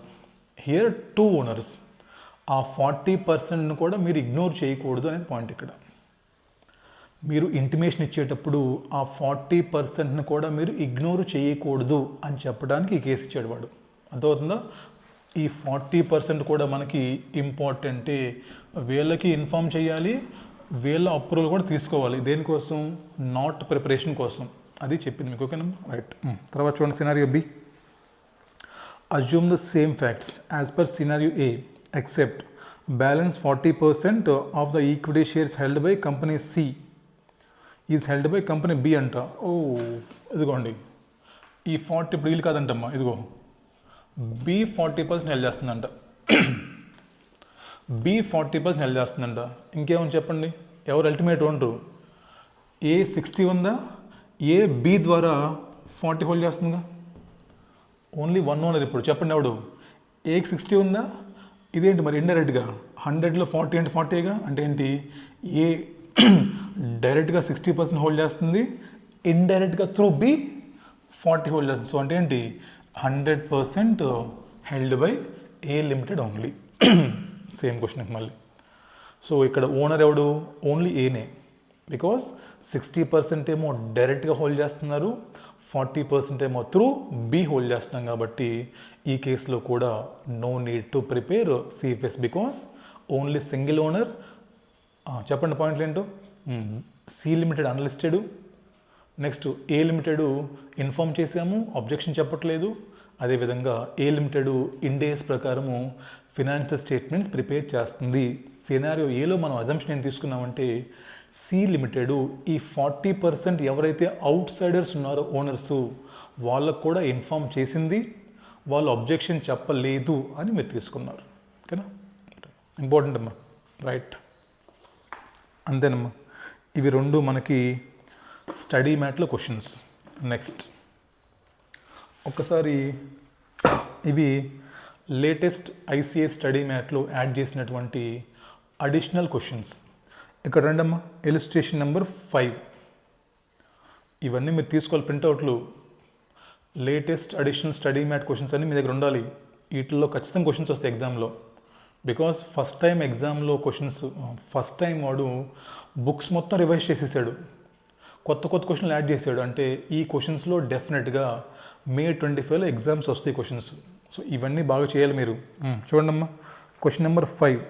హియర్ 2 ఓనర్స్. ఆ 40%ను కూడా మీరు ఇగ్నోర్ చేయకూడదు అనేది పాయింట్. ఇక్కడ మీరు ఇంటిమేషన్ ఇచ్చేటప్పుడు ఆ 40%ను కూడా మీరు ఇగ్నోర్ చేయకూడదు అని చెప్పడానికి ఈ కేసు ఇచ్చాడు వాడు, అర్థమవుతుందా. ఈ 40% కూడా మనకి ఇంపార్టెంటే, వీళ్ళకి ఇన్ఫామ్ చేయాలి, వీళ్ళ అప్రూవల్ కూడా తీసుకోవాలి. దేనికోసం, నాట్ ప్రిపరేషన్ కోసం. అది చెప్పింది మీకు, ఓకేనా. రైట్. తర్వాత చూడండి scenario B. Assume the same facts as per scenario A except balance 40% of the equity shares held by company C is held by company B అంట. ఓ ఇదిగోండి ఈ 40 ఇప్పుడు వీళ్ళు కాదంటమ్మా, ఇదిగో బి 40% హెల్డ్ చేస్తుందంట, బి 40% హెల్డ్ చేస్తుందంట. ఇంకేమని చెప్పండి, ఎవరు అల్టిమేట్ ఓనరు, ఏ 60 ఉందా, ఏ బి ద్వారా 40 హోల్డ్ చేస్తుందిగా, ఓన్లీ 1 ఓనర్. ఇప్పుడు చెప్పండి ఎవడు, ఏకి 60 ఉందా, ఇదేంటి మరి ఇండైరెక్ట్గా 100లో 40 అంటే 40గా, అంటే ఏంటి, ఏ డైరెక్ట్గా 60% హోల్డ్ చేస్తుంది, ఇండైరెక్ట్గా త్రూ బి 40 హోల్డ్ చేస్తుంది. సో అంటే ఏంటి, 100% held by a limited only. Same question మళ్ళీ. సో ఇక్కడ ఓనర్ ఎవడు, ఓన్లీ ఏనే, బికాస్ 60% ఏమో డైరెక్ట్గా హోల్డ్ చేస్తున్నారు, 40% ఏమో త్రూ బి హోల్డ్ చేస్తున్నాం కాబట్టి ఈ కేసులో కూడా no need to prepare CFS because only single owner. చెప్పండి పాయింట్లు ఏంటో. C limited unlisted, next A limited inform చేసాము, అబ్జెక్షన్ చెప్పట్లేదు. అదేవిధంగా ఏ లిమిటెడ్ ఇండేస్ ప్రకారము ఫినాన్షియల్ స్టేట్మెంట్స్ ప్రిపేర్ చేస్తుంది. సినారియో ఏలో మనం అజంప్షన్ ఏం తీసుకున్నామంటే సి లిమిటెడ్ ఈ 40% ఎవరైతే అవుట్ సైడర్స్ ఉన్నారో ఓనర్స్ వాళ్ళకు కూడా ఇన్ఫామ్ చేసింది, వాళ్ళు అబ్జెక్షన్ చెప్పలేదు అని మీరు తీసుకున్నారు, ఓకేనా. ఇంపార్టెంట్ అమ్మా, రైట్. అంతేనమ్మా, ఇవి 2 మనకి స్టడీ మ్యాట్లో క్వశ్చన్స్. నెక్స్ట్ ఒక్కసారి ఇవి లేటెస్ట్ ఐసీఏ స్టడీ మ్యాట్లో యాడ్ చేసినటువంటి అడిషనల్ క్వశ్చన్స్. ఇక్కడ రండమ్మా, ఇలిస్ట్రేషన్ నెంబర్ 5. ఇవన్నీ మీరు తీసుకోవాలి ప్రింట్అవుట్లు. Latest additional study mat questions అన్నీ మీ దగ్గర ఉండాలి. వీటిల్లో ఖచ్చితంగా క్వశ్చన్స్ వస్తాయి ఎగ్జామ్లో. బికాస్ ఫస్ట్ టైం ఎగ్జామ్లో క్వశ్చన్స్, ఫస్ట్ టైం వాడు బుక్స్ మొత్తం రివైజ్ చేసేసాడు, కొత్త క్వశ్చన్లు యాడ్ చేశాడు. అంటే ఈ క్వశ్చన్స్లో డెఫినెట్గా May 25లో ఎగ్జామ్స్ వస్తాయి క్వశ్చన్స్. సో ఇవన్నీ బాగా చేయాలి మీరు. చూడండమ్మా, క్వశ్చన్ నెంబర్ 5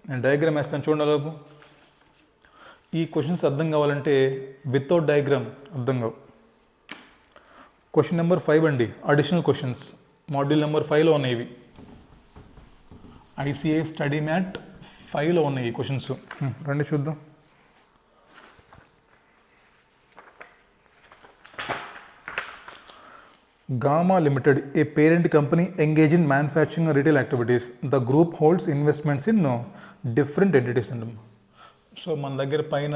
నేను డయాగ్రామ్ వేస్తాను చూడండి. అలాగూ ఈ క్వశ్చన్స్ అర్థం కావాలంటే వితౌట్ డయాగ్రామ్ అర్థం కావు. క్వశ్చన్ నెంబర్ 5 అండి, అడిషనల్ క్వశ్చన్స్ మాడ్యూల్ నెంబర్ 5లో ఉన్నాయి. ఇవి ఐసీఏ స్టడీ మ్యాట్ 5లో ఉన్నాయి ఈ క్వశ్చన్స్. రండి చూద్దాం. Gamma Limited, a parent company engaged in manufacturing and retail activities. The group holds investments in different entities. So మన దగ్గర పైన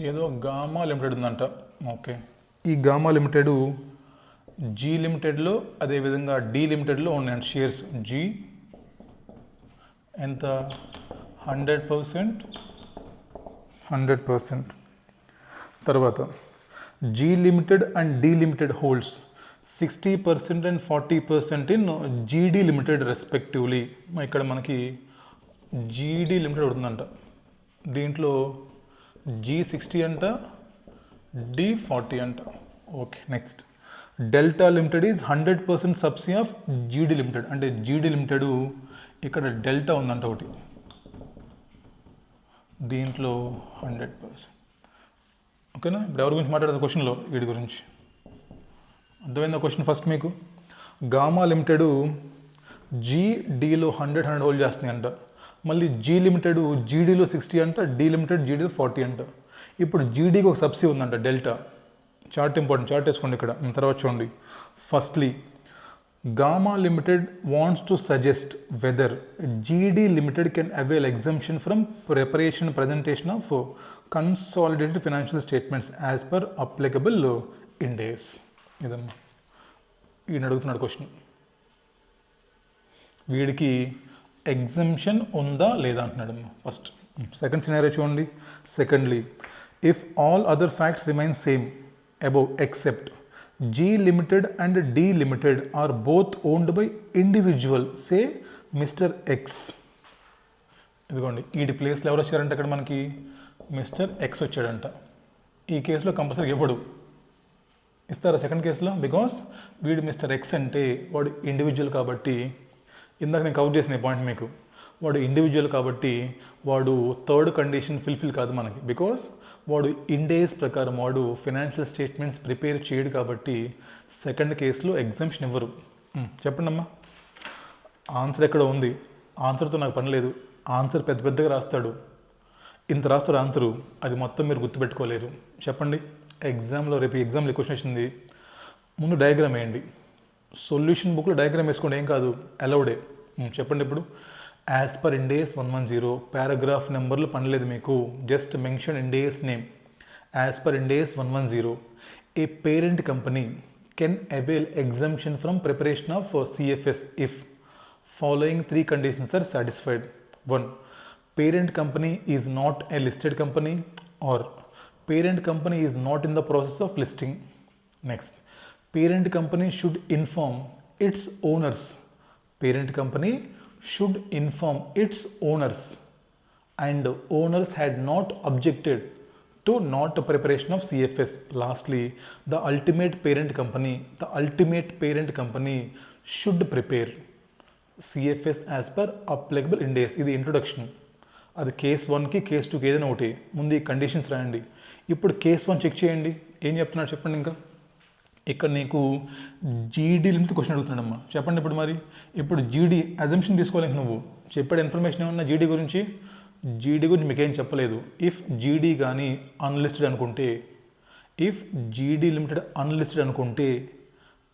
ఏదో గామా లిమిటెడ్ ఉందంట. ఓకే, ఈ గామా లిమిటెడ్ జీ లిమిటెడ్లో అదేవిధంగా డి లిమిటెడ్లో ఉన్నాయండి షేర్స్. జీ ఎంత 100%. తర్వాత G Limited and D Limited holds 60% and 40% in GD Limited respectively. ఇక్కడ మనకి GD Limited ఉంటుందంట. దీంట్లో G60 అంట, D40 అంట. Okay, next delta limited is 100% subsidy of జీడీ లిమిటెడ్. అంటే జీడీ లిమిటెడ్ ఇక్కడ డెల్టా ఉందంట ఒకటి, దీంట్లో 100%. ఓకేనా? ఇప్పుడు ఎవరి గురించి మాట్లాడదు క్వశ్చన్లో? వీడి గురించి. అర్థమైందా క్వశ్చన్? ఫస్ట్ మీకు గామా లిమిటెడ్ జీడీలో 100 హోల్డ్ చేస్తుంది అంట, మళ్ళీ జీ లిమిటెడ్ జీడీలో 60 అంట, డి లిమిటెడ్ జీడీలో 40 అంట. ఇప్పుడు జీడీకి ఒక సబ్సిడీ ఉందంట డెల్టా. చార్ట్ ఇంపార్టెంట్, చార్ట్ వేసుకోండి ఇక్కడ. తర్వాత చూడండి, firstly Gamma limited wants to suggest whether GD limited can avail exemption from preparation presentation of consolidated financial statements as per applicable Ind AS. ఇదమ్మా ఈయన అడుగుతున్నాడు క్వశ్చన్. వీడికి ఎగ్జంప్షన్ ఉందా లేదా అంటున్నాడమ్మా ఫస్ట్. సెకండ్ సినారియో చూడండి. Secondly, if all other facts remain same above except G limited and D limited are both owned by individual, say Mr. X. ఇదిగోండి, వీడి ప్లేస్లో ఎవరు వచ్చారంటే అక్కడ మనకి మిస్టర్ ఎక్స్ వచ్చాడంట. ఈ కేసులో కంపల్సరీ ఇవ్వడు, ఇస్తారా సెకండ్ కేసులో? బికాస్ వీడు మిస్టర్ ఎక్స్ అంటే వాడు ఇండివిజువల్ కాబట్టి, ఇందాక నేను కవర్ చేసిన పాయింట్ మీకు, వాడు ఇండివిజువల్ కాబట్టి వాడు థర్డ్ కండిషన్ ఫుల్ఫిల్ కాదు మనకి. బికాస్ వాడు ఇండేస్ ప్రకారం వాడు ఫైనాన్షియల్ స్టేట్మెంట్స్ ప్రిపేర్ చేయడు కాబట్టి సెకండ్ కేసులో ఎగ్జంప్షన్ ఇవ్వరు. చెప్పండి అమ్మా, ఆన్సర్ ఎక్కడ ఉంది? ఆన్సర్తో నాకు పని లేదు. ఆన్సర్ పెద్ద పెద్దగా రాస్తాడు, ఇంత రాస్తాడు ఆన్సరు, అది మొత్తం మీరు గుర్తుపెట్టుకోలేరు. చెప్పండి, ఎగ్జామ్లో రేపు ఎగ్జామ్లో క్వశ్చన్ వచ్చింది, ముందు డయాగ్రామ్ వేయండి. సొల్యూషన్ బుక్లో డయాగ్రామ్ వేసుకోండి, ఏం కాదు, అలౌడే. చెప్పండి ఇప్పుడు. యాజ్ పర్ ఇండేస్ 110, పారాగ్రాఫ్ నెంబర్లు పనిలేదు మీకు, just mention Ind AS name. As per Ind AS 110, A parent company can avail exemption from preparation of CFS if following 3 conditions are satisfied. 1. Parent company is not a listed company, or parent company is not in the process of listing. Next, parent company should inform its owners. Parent company should inform its owners, and owners had not objected to not preparation of CFS. Lastly, the ultimate parent company should prepare CFS as per applicable index. ఇది introduction. అది case 1కి case 2కి ఏదైనా ఒకటి. ముందు ఈ conditions రాయండి. ఇప్పుడు కేస్ 1 చెక్ చేయండి, ఏం చెప్తున్నాడు చెప్పండి. ఇంకా ఇక్కడ నీకు జీడీ లిమిట్ క్వశ్చన్ అడుగుతున్నాడమ్మా. చెప్పండి ఇప్పుడు మరి. ఇప్పుడు జీడీ అజంప్షన్ తీసుకోవాలి, నువ్వు చెప్పాడు ఇన్ఫర్మేషన్ ఏమన్నా జీడీ గురించి? జీడీ గురించి మీకేం చెప్పలేదు. ఇఫ్ జీడీ కానీ అన్లిస్టెడ్ అనుకుంటే, ఇఫ్ జీడీ లిమిటెడ్ అన్లిస్టెడ్ అనుకుంటే,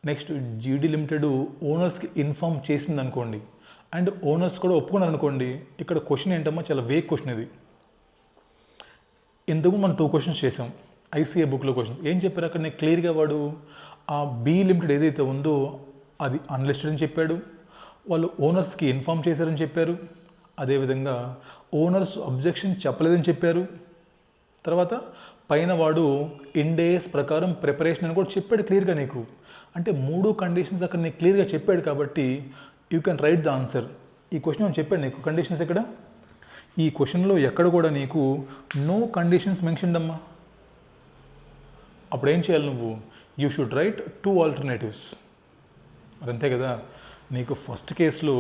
నెక్స్ట్ జీడీ లిమిటెడ్ ఓనర్స్కి ఇన్ఫార్మ్ చేసింది అనుకోండి, అండ్ ఓనర్స్ కూడా ఒప్పుకున్నారు అనుకోండి. ఇక్కడ క్వశ్చన్ ఏంటమ్మా, చాలా వేగ్ క్వశ్చన్ ఇది. ఇంతకు మనం 2 క్వశ్చన్స్ చేసాం ఐసీఏ బుక్లో క్వశ్చన్స్. ఏం చెప్పారు అక్కడ నీకు క్లియర్గా? వాడు ఆ బి లిమిటెడ్ ఏదైతే ఉందో అది అన్లిస్టెడ్ అని చెప్పాడు, వాళ్ళు ఓనర్స్కి ఇన్ఫార్మ్ చేశారని చెప్పారు, అదేవిధంగా ఓనర్స్ అబ్జెక్షన్ చెప్పలేదని చెప్పారు. తర్వాత పైన వాడు ఇండేస్ ప్రకారం ప్రిపరేషన్ అని కూడా చెప్పాడు క్లియర్గా నీకు. అంటే 3 కండిషన్స్ అక్కడ నీకు క్లియర్గా చెప్పాడు కాబట్టి you can write the answer. ఈ క్వశ్చన్ చెప్పాడు నీకు కండిషన్స్ ఎక్కడ? ఈ క్వశ్చన్లో ఎక్కడ కూడా నీకు నో కండిషన్స్ మెన్షన్డ్ అమ్మా. అప్పుడు ఏం చేయాలి నువ్వు? You should write 2 alternatives. మరి అంతే కదా. నీకు ఫస్ట్ కేసులో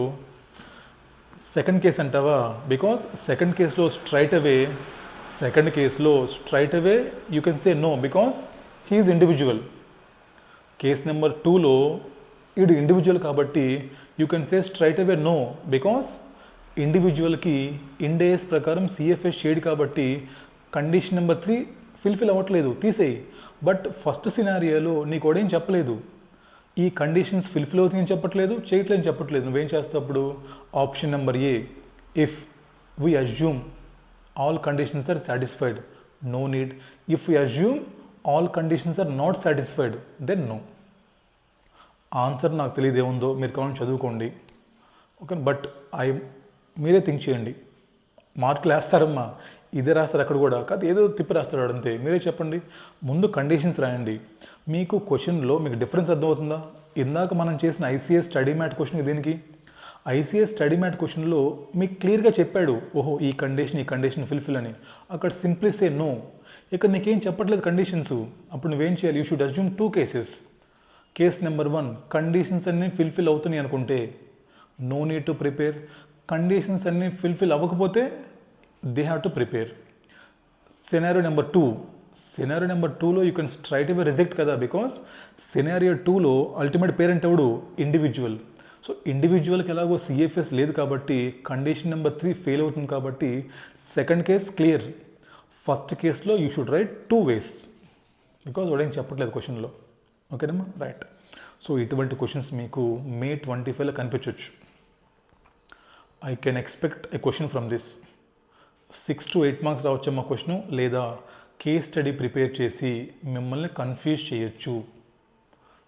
సెకండ్ కేసు అంటావా? బికాస్ సెకండ్ కేసులో straight away you can say no because he is individual. Case number 2లో వీడు ఇండివిజువల్ కాబట్టి you can say straight away no because ఇండివిజువల్కి ఇండేస్ ప్రకారం CFS చేయడు కాబట్టి కండిషన్ నెంబర్ 3 ఫుల్ఫిల్ అవ్వట్లేదు, తీసేయి. బట్ ఫస్ట్ సినారియోలో నీకు ఒకడేం చెప్పలేదు, ఈ కండిషన్స్ ఫుల్ఫిల్ అవుతుందని చెప్పట్లేదు, చేయట్లేదని చెప్పట్లేదు. నువ్వేం చేస్తావు అప్పుడు? Option number A, if we assume all conditions are satisfied, no need. If we assume all conditions are not satisfied, then no. Answer నాకు తెలియదు ఏముందో, మీరు కావాలని చదువుకోండి. ఓకే, బట్ మీరే థింక్ చేయండి. మార్కులు వేస్తారమ్మా, ఇదే రాస్తారు అక్కడ కూడా, కాదు ఏదో తిప్పి రాస్తాడు అంతే. మీరే చెప్పండి. ముందు కండిషన్స్ రాయండి. మీకు క్వశ్చన్లో మీకు డిఫరెన్స్ అర్థమవుతుందా? ఇందాక మనం చేసిన ICS స్టడీ మ్యాట్ క్వశ్చన్కి దీనికి ఐసీఎస్ స్టడీ మ్యాట్ క్వశ్చన్లో మీకు క్లియర్గా చెప్పాడు, ఓహో ఈ కండిషన్ ఫిల్ఫిల్ అని. అక్కడ సింప్లీ సే నో. ఇక్కడ నీకేం చెప్పట్లేదు కండిషన్స్. అప్పుడు నువ్వేం చేయాలి? You should assume 2 cases. Case number 1, conditions అన్నీ ఫిల్ఫిల్ అవుతున్నాయి అనుకుంటే no need to prepare. Conditions అన్నీ ఫిల్ఫిల్ అవ్వకపోతే they have to prepare. Scenario number 2లో you can straight away reject కదా, బికాస్ సినారియో 2లో అల్టిమేట్ పేరెంట్ ఎవడు? ఇండివిజువల్. సో ఇండివిజువల్కి ఎలాగో సిఎఫ్ఎస్ లేదు కాబట్టి కండిషన్ నెంబర్ 3 ఫెయిల్ అవుతుంది కాబట్టి సెకండ్ కేస్ క్లియర్. ఫస్ట్ కేసులో you should write 2 ways because వాడేం చెప్పట్లేదు క్వశ్చన్లో. ఓకేనమ్మా, రైట్. సో ఇటువంటి క్వశ్చన్స్ మీకు May 25లో కనిపించవచ్చు. I can expect a question from this. 6 to 8 marks రావచ్చమ్మా క్వశ్చను, లేదా కేస్ స్టడీ ప్రిపేర్ చేసి మిమ్మల్ని కన్ఫ్యూజ్ చేయొచ్చు.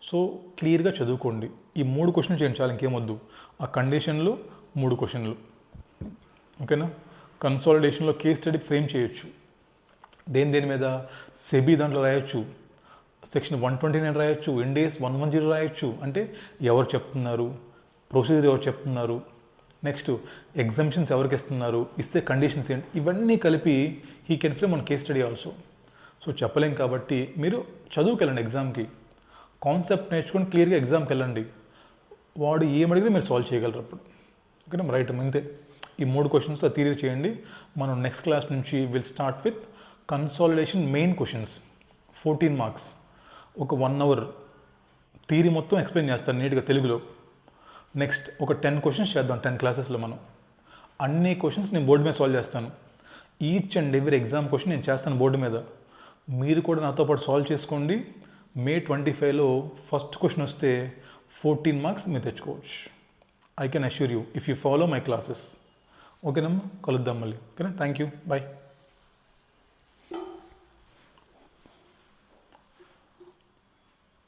సో క్లియర్గా చదువుకోండి. ఈ 3 క్వశ్చన్లు చేయండి చాలు, ఇంకేమొద్దు. ఆ కండిషన్లు 3 క్వశ్చన్లు. ఓకేనా? కన్సాలిడేషన్లో కేస్ స్టడీ ఫ్రేమ్ చేయొచ్చు. దేని మీద? సెబీ దాంట్లో రాయొచ్చు, సెక్షన్ 129 రాయొచ్చు, ఇండేస్ 110 రాయొచ్చు. అంటే ఎవరు చెప్తున్నారు, ప్రొసీజర్ ఎవరు చెప్తున్నారు, నెక్స్ట్ ఎగ్జామ్షన్స్ ఎవరికి ఇస్తున్నారు, ఇస్తే కండిషన్స్ ఏంటి, ఇవన్నీ కలిపి he can frame on case study also. So చెప్పలేం కాబట్టి మీరు చదువుకెళ్ళండి, ఎగ్జామ్కి కాన్సెప్ట్ నేర్చుకొని క్లియర్గా ఎగ్జామ్కి వెళ్ళండి. వాడు ఏమడిగితే మీరు సాల్వ్ చేయగలరు అప్పుడు. ఓకేనా, రైట్. అంతే. ఈ 3 క్వశ్చన్స్ థియరీ చేయండి. మనం నెక్స్ట్ క్లాస్ నుంచి will start with consolidation main questions, 14 marks. ఒక 1 hour థియరీ మొత్తం ఎక్స్ప్లెయిన్ చేస్తాను నీట్గా తెలుగులో. నెక్స్ట్ ఒక 10 క్వశ్చన్స్ చేద్దాం 10 క్లాసెస్లో మనం. అన్ని క్వశ్చన్స్ నేను బోర్డు మీద సాల్వ్ చేస్తాను. Each and every exam question నేను చేస్తాను బోర్డు మీద. మీరు కూడా నాతో పాటు సాల్వ్ చేసుకోండి. May 25లో ఫస్ట్ క్వశ్చన్ వస్తే 14 మార్క్స్ మీరు తెచ్చుకోవచ్చు. I can assure you if you follow my classes. ఓకేనమ్మా, కలుద్దాం మళ్ళీ. ఓకేనా, థ్యాంక్ యూ, బాయ్.